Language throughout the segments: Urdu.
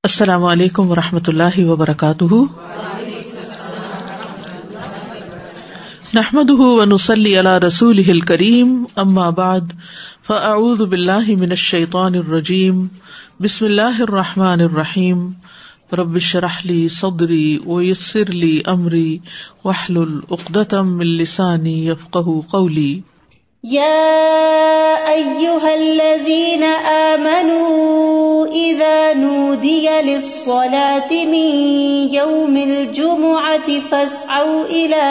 السلام علیکم ورحمۃ اللہ وبرکاتہ، نحمده ونصلی علی رسولہ الکریم، اما بعد فاعوذ باللہ من الشیطان الرجیم، بسم اللہ الرحمن الرحیم، رب اشرح لی صدری ویسر لی امری واحلل عقدۃ من لسانی یفقہوا قولی۔ يا أيها الذين آمنوا إذا نودي للصلاة من يوم الجمعة فاسعوا إلى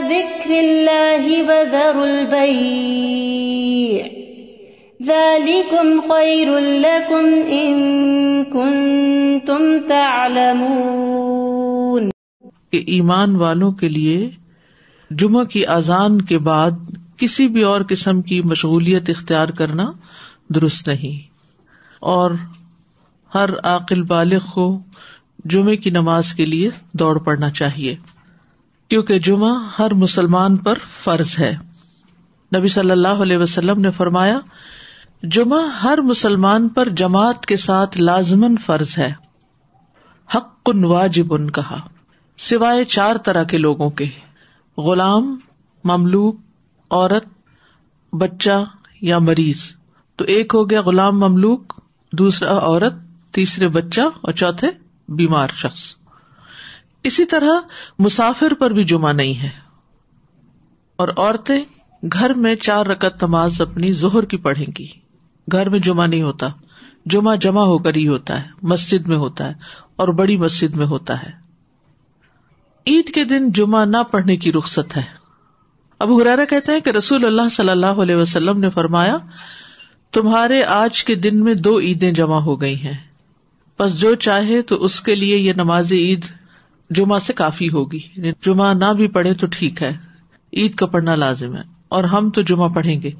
ذكر الله وذروا البيع ذلكم خير لكم إن كنتم تعلمون۔ کہ ایمان والوں کے لیے جمعہ کی اذان کے بعد کسی بھی اور قسم کی مشغولیت اختیار کرنا درست نہیں، اور ہر عاقل بالغ کو جمعے کی نماز کے لیے دوڑ پڑنا چاہیے، کیونکہ جمعہ ہر مسلمان پر فرض ہے۔ نبی صلی اللہ علیہ وسلم نے فرمایا، جمعہ ہر مسلمان پر جماعت کے ساتھ لازماً فرض ہے، حق واجب کہا، سوائے 4 طرح کے لوگوں کے: غلام، مملوک، عورت، بچہ یا مریض۔ تو ایک ہو گیا غلام مملوک، دوسرا عورت، تیسرے بچہ اور چوتھے بیمار شخص۔ اسی طرح مسافر پر بھی جمعہ نہیں ہے، اور عورتیں گھر میں 4 رکعت نماز اپنی ظہر کی پڑھیں گی۔ گھر میں جمعہ نہیں ہوتا، جمعہ جمع ہو کر ہی ہوتا ہے، مسجد میں ہوتا ہے اور بڑی مسجد میں ہوتا ہے۔ عید کے دن جمعہ نہ پڑھنے کی رخصت ہے۔ ابو ہریرہ کہتے ہیں کہ رسول اللہ صلی اللہ علیہ وسلم نے فرمایا، تمہارے آج کے دن میں 2 عیدیں جمع ہو گئی ہیں، پس جو چاہے تو اس کے لیے یہ نماز عید جمعہ سے کافی ہوگی۔ جمعہ نہ بھی پڑھے تو ٹھیک ہے، عید کا پڑھنا لازم ہے، اور ہم تو جمعہ پڑھیں گے۔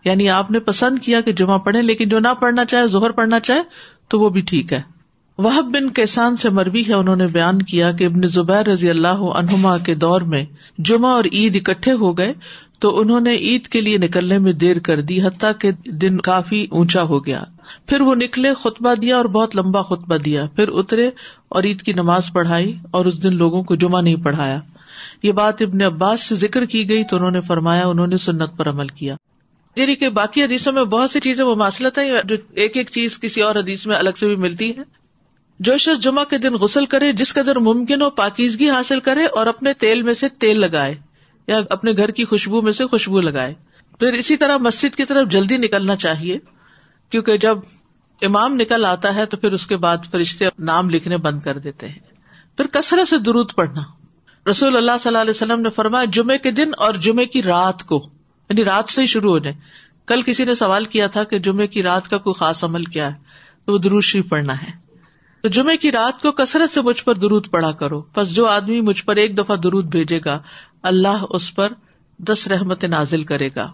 یعنی آپ نے پسند کیا کہ جمعہ پڑھیں، لیکن جو نہ پڑھنا چاہے، ظہر پڑھنا چاہے تو وہ بھی ٹھیک ہے۔ وہب بن کیسان سے مروی ہے، انہوں نے بیان کیا کہ ابن زبیر رضی اللہ عنہما کے دور میں جمعہ اور عید اکٹھے ہو گئے تو انہوں نے عید کے لیے نکلنے میں دیر کر دی، حتیٰ کہ دن کافی اونچا ہو گیا۔ پھر وہ نکلے، خطبہ دیا اور بہت لمبا خطبہ دیا، پھر اترے اور عید کی نماز پڑھائی، اور اس دن لوگوں کو جمعہ نہیں پڑھایا۔ یہ بات ابن عباس سے ذکر کی گئی تو انہوں نے فرمایا انہوں نے سنت پر عمل کیا۔ یعنی کہ باقی حدیثوں میں بہت سی چیزیں مماثلت ہیں، جو ایک ایک چیز کسی اور حدیث میں الگ سے بھی ملتی ہے۔ جو شخص جمعہ کے دن غسل کرے، جس قدر ممکن ہو پاکیزگی حاصل کرے، اور اپنے تیل میں سے تیل لگائے یا اپنے گھر کی خوشبو میں سے خوشبو لگائے۔ پھر اسی طرح مسجد کی طرف جلدی نکلنا چاہیے، کیونکہ جب امام نکل آتا ہے تو پھر اس کے بعد فرشتے نام لکھنے بند کر دیتے ہیں۔ پھر کثرت سے درود پڑھنا۔ رسول اللہ صلی اللہ علیہ وسلم نے فرمایا، جمعے کے دن اور جمعے کی رات کو، یعنی رات سے ہی شروع ہو جائے۔ کل کسی نے سوال کیا تھا کہ جمعے کی رات کا کوئی خاص عمل کیا ہے، تو وہ درود شریف پڑھنا ہے۔ تو جمعے کی رات کو کثرت سے مجھ پر درود پڑھا کرو، پس جو آدمی مجھ پر 1 دفعہ درود بھیجے گا، اللہ اس پر 10 رحمتیں نازل کرے گا۔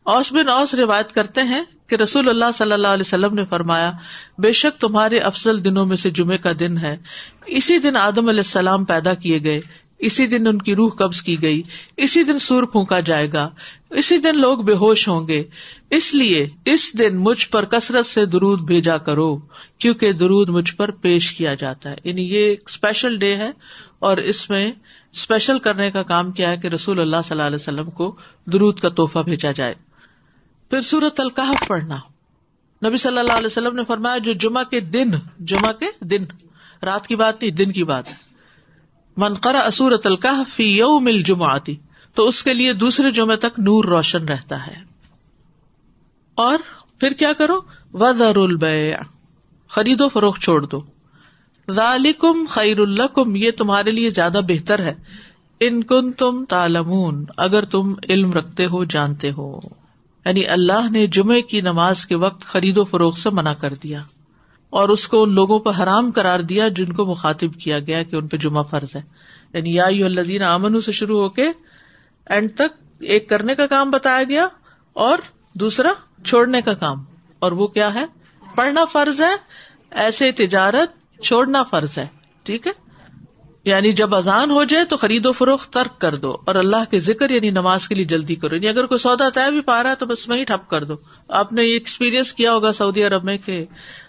اوس بن اوس روایت کرتے ہیں کہ رسول اللہ صلی اللہ علیہ وسلم نے فرمایا، بے شک تمہارے افضل دنوں میں سے جمعے کا دن ہے، اسی دن آدم علیہ السلام پیدا کیے گئے، اسی دن ان کی روح قبض کی گئی، اسی دن سور پھونکا جائے گا، اسی دن لوگ بے ہوش ہوں گے، اس لیے اس دن مجھ پر کثرت سے درود بھیجا کرو، کیونکہ درود مجھ پر پیش کیا جاتا ہے۔ یعنی یہ ایک اسپیشل ڈے ہے، اور اس میں اسپیشل کرنے کا کام کیا ہے کہ رسول اللہ صلی اللہ علیہ وسلم کو درود کا تحفہ بھیجا جائے۔ پھر سورۃ الکہف پڑھنا۔ نبی صلی اللہ علیہ وسلم نے فرمایا، جو جمعہ کے دن، رات کی بات نہیں، دن کی بات ہے، من قرأ سورۃ الکہف فی یوم الجمعۃ، تو اس کے لیے دوسرے جمعے تک نور روشن رہتا ہے۔ اور پھر کیا کرو، وذروا البیع، خرید و فروخت چھوڑ دو، ذالکم خیر لکم، یہ تمہارے لیے زیادہ بہتر ہے، ان کنتم تعلمون، اگر تم علم رکھتے ہو، جانتے ہو۔ یعنی اللہ نے جمعے کی نماز کے وقت خرید و فروخت سے منع کر دیا، اور اس کو ان لوگوں پر حرام قرار دیا جن کو مخاطب کیا گیا کہ ان پہ جمعہ فرض ہے۔ یعنی یا ایھا الذین آمنوا سے شروع ہو کے اینڈ تک ایک کرنے کا کام بتایا گیا اور دوسرا چھوڑنے کا کام، اور وہ کیا ہے، پڑھنا فرض ہے، ایسے تجارت چھوڑنا فرض ہے۔ ٹھیک ہے، یعنی جب اذان ہو جائے تو خرید و فروخت ترک کر دو اور اللہ کے ذکر یعنی نماز کے لیے جلدی کرو. یعنی اگر کوئی سودا طے بھی پا رہا ہے تو بس وہیں ٹھپ کر دو. آپ نے یہ ایکسپیرینس کیا ہوگا سعودی عرب میں کہ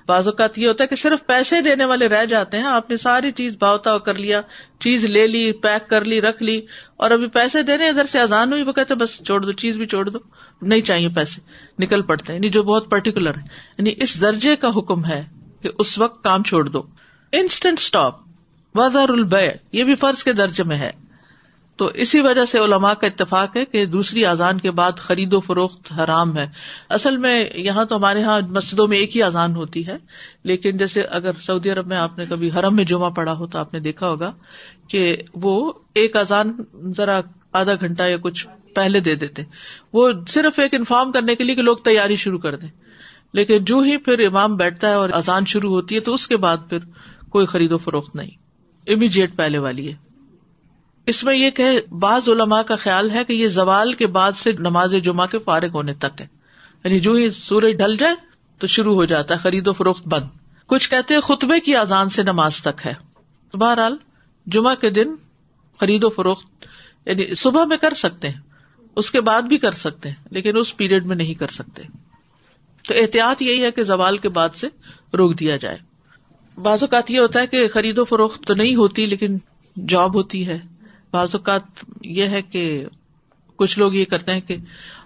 بعض اوقات یہ ہوتا ہے کہ صرف پیسے دینے والے رہ جاتے ہیں. آپ نے ساری چیز بھاؤ تاؤ کر لیا, چیز لے لی, پیک کر لی, رکھ لی, اور ابھی پیسے دینے ادھر سے اذان ہوئی, وہ کہتے بس چھوڑ دو, چیز بھی چھوڑ دو, نہیں چاہیے پیسے, نکل پڑتے ہیں. یعنی جو بہت پرٹیکولر ہے, یعنی اس درجے کا حکم ہے کہ اس وقت کام چھوڑ دو. انسٹنٹ اسٹاپ, وذر البیع, یہ بھی فرض کے درجے میں ہے. تو اسی وجہ سے علماء کا اتفاق ہے کہ دوسری اذان کے بعد خرید و فروخت حرام ہے. اصل میں یہاں تو ہمارے ہاں مسجدوں میں ایک ہی اذان ہوتی ہے, لیکن جیسے اگر سعودی عرب میں آپ نے کبھی حرم میں جمعہ پڑھا ہو تو آپ نے دیکھا ہوگا کہ وہ ایک اذان ذرا آدھا گھنٹہ یا کچھ پہلے دے دیتے, وہ صرف ایک انفارم کرنے کے لیے کہ لوگ تیاری شروع کر دیں. لیکن جو ہی پھر امام بیٹھتا ہے اور اذان شروع ہوتی ہے تو اس کے بعد پھر کوئی خرید و فروخت نہیں, امیڈیٹ پہلے والی ہے. اس میں یہ کہ بعض علماء کا خیال ہے کہ یہ زوال کے بعد سے نماز جمعہ کے فارغ ہونے تک ہے, یعنی جو ہی سورج ڈھل جائے تو شروع ہو جاتا ہے خرید و فروخت بند. کچھ کہتے ہیں خطبے کی اذان سے نماز تک ہے. بہرحال جمعہ کے دن خرید و فروخت یعنی صبح میں کر سکتے ہیں, اس کے بعد بھی کر سکتے ہیں, لیکن اس پیریڈ میں نہیں کر سکتے. تو احتیاط یہی ہے کہ زوال کے بعد سے روک دیا جائے. بعض اوقات یہ ہوتا ہے کہ خرید و فروخت تو نہیں ہوتی لیکن جاب ہوتی ہے. بعض اوقات یہ ہے کہ کچھ لوگ یہ کرتے ہیں کہ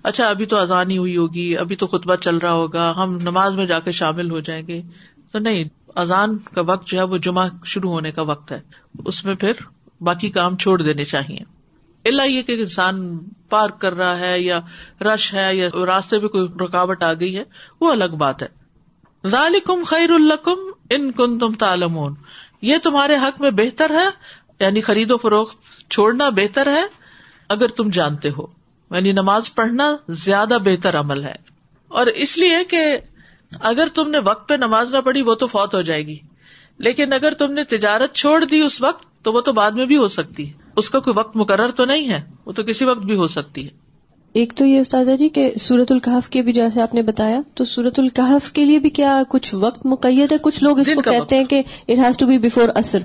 اچھا ابھی تو اذان ہی ہوئی ہوگی, ابھی تو خطبہ چل رہا ہوگا, ہم نماز میں جا کے شامل ہو جائیں گے. تو نہیں, اذان کا وقت جو ہے وہ جمعہ شروع ہونے کا وقت ہے, اس میں پھر باقی کام چھوڑ دینے چاہیے. اللہ یہ کہ انسان پارک کر رہا ہے یا رش ہے یا راستے میں کوئی رکاوٹ آ گئی ہے, وہ الگ بات ہے. ذالکم خیر لکم ان کنتم تعلمون, یہ تمہارے حق میں بہتر ہے, یعنی خرید و فروخت چھوڑنا بہتر ہے اگر تم جانتے ہو. یعنی نماز پڑھنا زیادہ بہتر عمل ہے. اور اس لیے کہ اگر تم نے وقت پہ نماز نہ پڑھی وہ تو فوت ہو جائے گی, لیکن اگر تم نے تجارت چھوڑ دی اس وقت تو وہ تو بعد میں بھی ہو سکتی ہے, اس کا کوئی وقت مقرر تو نہیں ہے, وہ تو کسی وقت بھی ہو سکتی ہے. ایک تو یہ استاذہ جی کہ سورۃ الکہف کے بھی جیسے آپ نے بتایا, تو سورۃ الکہف کے لیے بھی کیا کچھ وقت مقید ہے؟ کچھ لوگ اس کو کہتے ہیں کہ it has to be before عصر.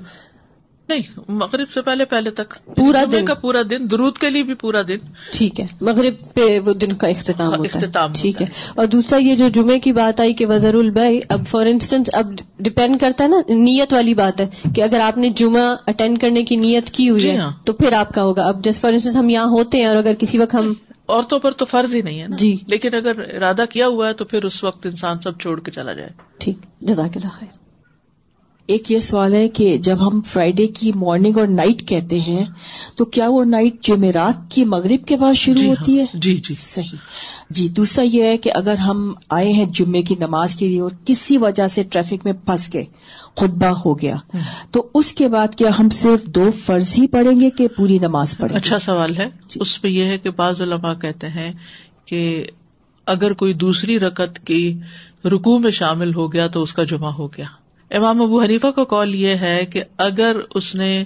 نہیں, مغرب سے پہلے تک پورا دن کا پورا دن, درود کے لیے بھی پورا دن. ٹھیک ہے, مغرب پہ وہ دن کا اختتام ہوتا ہے. ٹھیک ہے. اور دوسرا یہ جو جمعے کی بات آئی کہ وذر البیع, اب فار انسٹنس اب ڈپینڈ کرتا ہے نا, نیت والی بات ہے کہ اگر آپ نے جمعہ اٹینڈ کرنے کی نیت کی ہوئی ہے تو پھر آپ کا ہوگا. اب جیسے فار انسٹنس ہم یہاں ہوتے ہیں اور اگر کسی وقت ہم, عورتوں پر تو فرض ہی نہیں ہے نا جی, لیکن اگر ارادہ کیا ہوا ہے تو پھر اس وقت انسان سب چھوڑ کے چلا جائے. ٹھیک, جزاک اللہ خیر. ایک یہ سوال ہے کہ جب ہم فرائیڈے کی مارننگ اور نائٹ کہتے ہیں تو کیا وہ نائٹ جمعرات کی مغرب کے بعد شروع ہوتی ہے؟ جی صحیح. جی, دوسرا یہ ہے کہ اگر ہم آئے ہیں جمعے کی نماز کے لیے اور کسی وجہ سے ٹریفک میں پھنس گئے, خطبہ ہو گیا, تو اس کے بعد کیا ہم صرف 2 فرض ہی پڑھیں گے کہ پوری نماز پڑھیں گے؟ اچھا سوال ہے. اس پہ یہ ہے کہ بعض علماء کہتے ہیں کہ اگر کوئی دوسری رکعت کی رکوع میں شامل ہو گیا تو اس کا جمعہ ہو گیا. امام ابو حنیفہ کا قول یہ ہے کہ اگر اس نے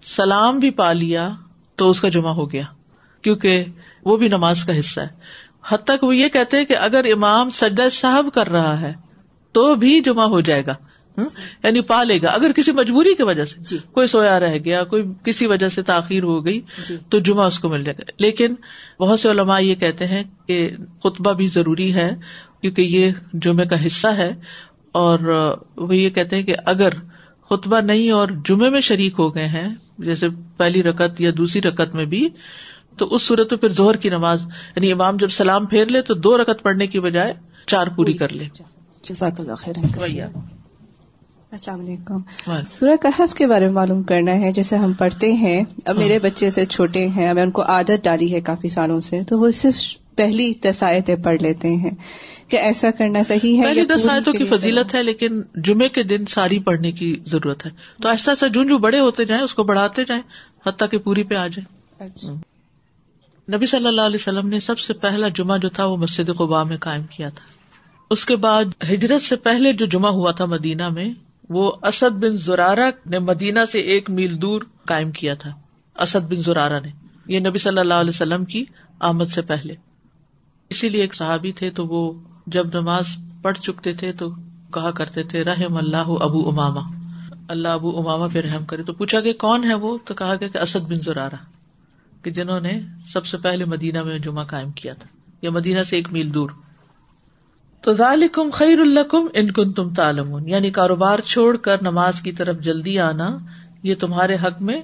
سلام بھی پا لیا تو اس کا جمعہ ہو گیا, کیونکہ وہ بھی نماز کا حصہ ہے. حتیٰ کہ وہ یہ کہتے ہیں کہ اگر امام سجدہ سہو کر رہا ہے تو بھی جمعہ ہو جائے گا, یعنی پا لے گا. اگر کسی مجبوری کی وجہ سے کوئی سویا رہ گیا, کوئی کسی وجہ سے تاخیر ہو گئی تو جمعہ اس کو مل جائے گا. لیکن بہت سے علماء یہ کہتے ہیں کہ خطبہ بھی ضروری ہے کیونکہ یہ جمعے کا حصہ ہے, اور وہ یہ کہتے ہیں کہ اگر خطبہ نہیں اور جمعے میں شریک ہو گئے ہیں جیسے پہلی رکعت یا دوسری رکعت میں بھی, تو اس صورت میں پھر ظہر کی نماز یعنی امام جب سلام پھیر لے تو 2 رکعت پڑھنے کی بجائے 4 پوری کر لے. جزاک اللہ خیر. السلام علیکم. سورہ کہف کے بارے میں معلوم کرنا ہے. جیسے ہم پڑھتے ہیں, اب میرے بچے سے چھوٹے ہیں, میں ان کو عادت ڈالی ہے کافی سالوں سے, تو وہ صرف پہلی 10 آیتیں پڑھ لیتے ہیں. کہ ایسا کرنا صحیح ہے؟ پہلی 10 آیتوں کی فضیلت ہے, لیکن جمعے کے دن ساری پڑھنے کی ضرورت ہے. تو ایسا ایسا جو بڑے ہوتے جائیں اس کو بڑھاتے جائیں حتیٰ کہ پوری پہ آ جائیں. اچھا. نبی صلی اللہ علیہ وسلم نے سب سے پہلا جمعہ جو تھا وہ مسجد قباء میں قائم کیا تھا. اس کے بعد ہجرت سے پہلے جو جمعہ ہوا تھا مدینہ میں, وہ اسد بن زرارہ نے مدینہ سے 1 میل دور قائم کیا تھا. اسد بن زرارہ نے, یہ نبی صلی اللہ علیہ وسلم کی آمد سے پہلے. اسی لیے ایک صحابی تھے تو وہ جب نماز پڑھ چکتے تھے تو کہا کرتے تھے رحم اللہ ابو امامہ, اللہ ابو امامہ پہ رحم کرے. تو پوچھا کہ کون ہے وہ؟ تو کہا گیا کہ اسد بن زرارہ، کہ جنہوں نے سب سے پہلے مدینہ میں جمعہ قائم کیا تھا، یا مدینہ سے 1 میل دور. تو ذالکم خیر لکم ان کنتم تعلمون، یعنی کاروبار چھوڑ کر نماز کی طرف جلدی آنا یہ تمہارے حق میں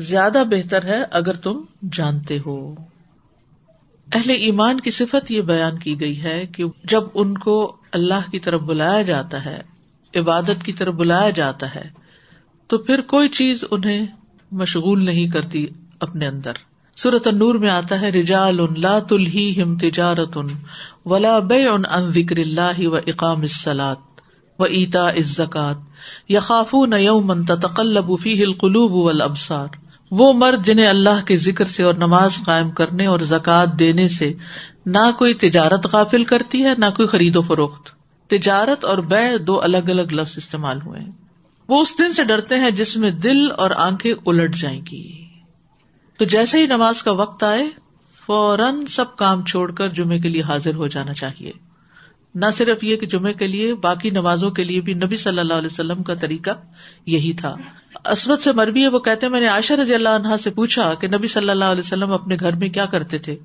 زیادہ بہتر ہے اگر تم جانتے ہو. اہل ایمان کی صفت یہ بیان کی گئی ہے کہ جب ان کو اللہ کی طرف بلایا جاتا ہے، عبادت کی طرف بلایا جاتا ہے، تو پھر کوئی چیز انہیں مشغول نہیں کرتی اپنے اندر. سورۃ النور میں آتا ہے رجال لا تلہیہم تجارۃ ولا بیع عن ذکر اللہ واقام الصلاۃ وایتاء الزکاۃ یخافون یوما تتقلب فیہ القلوب والابصار. وہ مرد جنہیں اللہ کے ذکر سے اور نماز قائم کرنے اور زکوٰۃ دینے سے نہ کوئی تجارت غافل کرتی ہے نہ کوئی خرید و فروخت. تجارت اور بیع 2 الگ الگ لفظ استعمال ہوئے ہیں. وہ اس دن سے ڈرتے ہیں جس میں دل اور آنکھیں الٹ جائیں گی. تو جیسے ہی نماز کا وقت آئے فوراً سب کام چھوڑ کر جمعے کے لیے حاضر ہو جانا چاہیے. نہ صرف یہ کہ جمعے کے لیے، باقی نمازوں کے لیے بھی نبی صلی اللہ علیہ وسلم کا طریقہ یہی تھا. اسود سے مروی ہے، وہ کہتے ہیں میں نے عائشہ رضی اللہ عنہا سے پوچھا کہ نبی صلی اللہ علیہ وسلم اپنے گھر میں کیا کرتے تھے.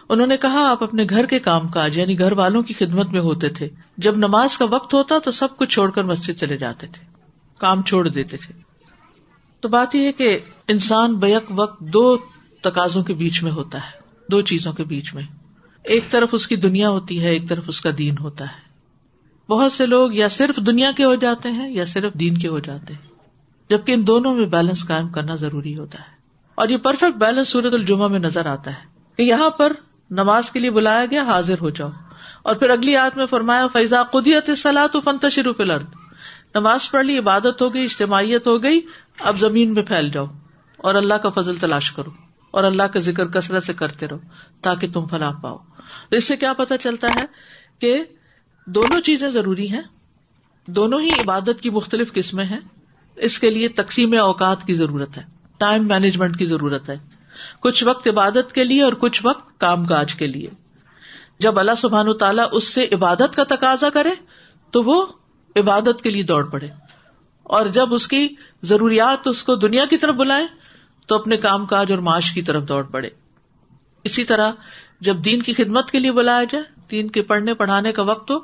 انہوں نے کہا آپ اپنے گھر کے کام کاج یعنی گھر والوں کی خدمت میں ہوتے تھے. جب نماز کا وقت ہوتا تو سب کچھ چھوڑ کر مسجد چلے جاتے تھے، کام چھوڑ دیتے تھے. تو بات یہ ہے کہ انسان بیک وقت 2 تقاضوں کے بیچ میں ہوتا ہے، 2 چیزوں کے بیچ میں. ایک طرف اس کی دنیا ہوتی ہے، ایک طرف اس کا دین ہوتا ہے. بہت سے لوگ یا صرف دنیا کے ہو جاتے ہیں یا صرف دین کے ہو جاتے ہیں، جبکہ ان دونوں میں بیلنس قائم کرنا ضروری ہوتا ہے. اور یہ پرفیکٹ بیلنس سورۃ الجمعہ میں نظر آتا ہے کہ یہاں پر نماز کے لیے بلایا گیا، حاضر ہو جاؤ. اور پھر اگلی آیت میں فرمایا فَإِذَا قُضِيَتِ الصَّلَاةُ فَانتَشِرُوا فِي الْأَرْضِ. نماز پڑھ لی، عبادت ہو گئی، اجتماعیت ہو گئی، اب زمین میں پھیل جاؤ اور اللہ کا فضل تلاش کرو اور اللہ کا ذکر کثرت سے کرتے رہو تاکہ تم فلاح پاؤ. تو اس سے کیا پتہ چلتا ہے کہ دونوں چیزیں ضروری ہیں، دونوں ہی عبادت کی مختلف قسمیں ہیں. اس کے لیے تقسیم اوقات کی ضرورت ہے، ٹائم مینجمنٹ کی ضرورت ہے. کچھ وقت عبادت کے لیے اور کچھ وقت کام کاج کے لیے. جب اللہ سبحانہ وتعالیٰ اس سے عبادت کا تقاضا کرے تو وہ عبادت کے لیے دوڑ پڑے، اور جب اس کی ضروریات اس کو دنیا کی طرف بلائیں تو اپنے کام کاج اور معاش کی طرف دوڑ پڑے. اسی طرح جب دین کی خدمت کے لیے بلایا جائے، دین کے پڑھنے پڑھانے کا وقت ہو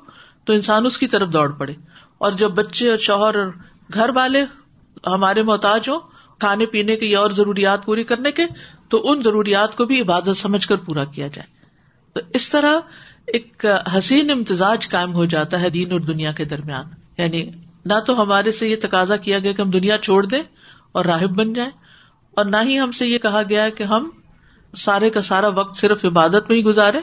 تو انسان اس کی طرف دوڑ پڑے. اور جب بچے اور شوہر اور گھر والے ہمارے محتاج ہوں کھانے پینے کے یا اور ضروریات پوری کرنے کے، تو ان ضروریات کو بھی عبادت سمجھ کر پورا کیا جائے. تو اس طرح ایک حسین امتزاج قائم ہو جاتا ہے دین اور دنیا کے درمیان. یعنی نہ تو ہمارے سے یہ تقاضا کیا گیا کہ ہم دنیا چھوڑ دیں اور راہب بن جائیں، اور نہ ہی ہم سے یہ کہا گیا ہے کہ ہم سارے کا سارا وقت صرف عبادت میں ہی گزارے.